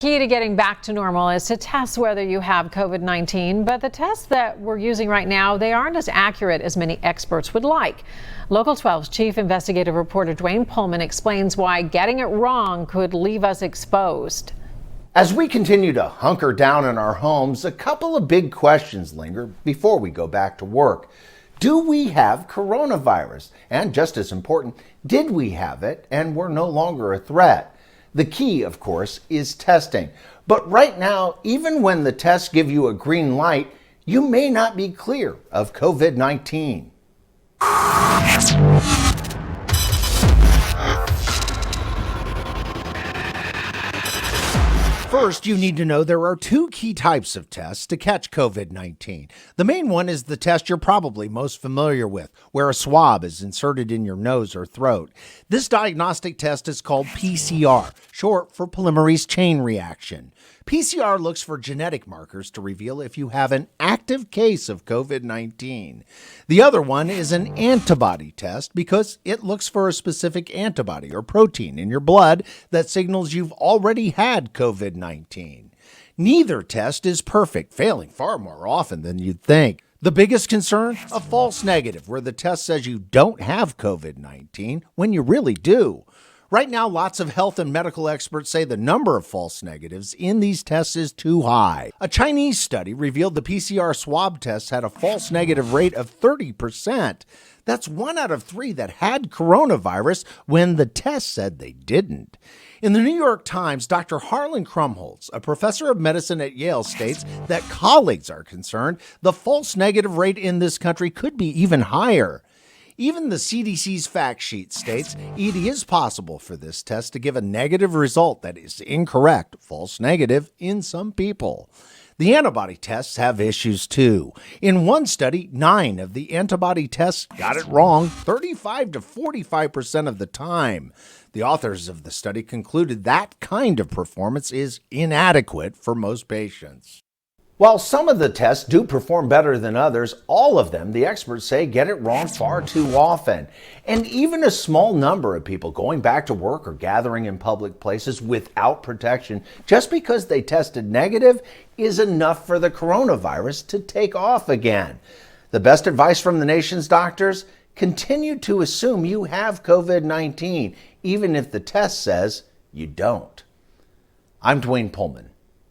Key to getting back to normal is to test whether you have COVID-19, but the tests that we're using right now, they aren't as accurate as many experts would like. Local 12's chief investigative reporter Duane explains why getting it wrong could leave us exposed. As we continue to hunker down in our homes, a couple of big questions linger before we go back to work. Do we have coronavirus? And just as important, did we have it and we're no longer a threat? The key, of course, is testing. But right now, even when the tests give you a green light, you may not be clear of COVID-19. First, you need to know there are two key types of tests to catch COVID-19. The main one is the test you're probably most familiar with, where a swab is inserted in your nose or throat. This diagnostic test is called PCR, short for polymerase chain reaction. PCR looks for genetic markers to reveal if you have an active case of COVID-19. The other one is an antibody test because it looks for a specific antibody or protein in your blood that signals you've already had COVID-19. Neither test is perfect, failing far more often than you'd think. The biggest concern? A false negative, where the test says you don't have COVID-19 when you really do. Right now, lots of health and medical experts say the number of false negatives in these tests is too high. A Chinese study revealed the PCR swab tests had a false negative rate of 30%. That's 1 out of 3 that had coronavirus when the test said they didn't. In the New York Times, Dr. Harlan Krumholtz, a professor of medicine at Yale, states that colleagues are concerned the false negative rate in this country could be even higher. Even the CDC's fact sheet states it is possible for this test to give a negative result that is incorrect, false negative, in some people. The antibody tests have issues too. In one study, 9 of the antibody tests got it wrong 35 to 45% of the time. The authors of the study concluded that kind of performance is inadequate for most patients. While some of the tests do perform better than others, all of them, the experts say, get it wrong far too often. And even a small number of people going back to work or gathering in public places without protection just because they tested negative is enough for the coronavirus to take off again. The best advice from the nation's doctors? Continue to assume you have COVID-19, even if the test says you don't. I'm Duane Pullman.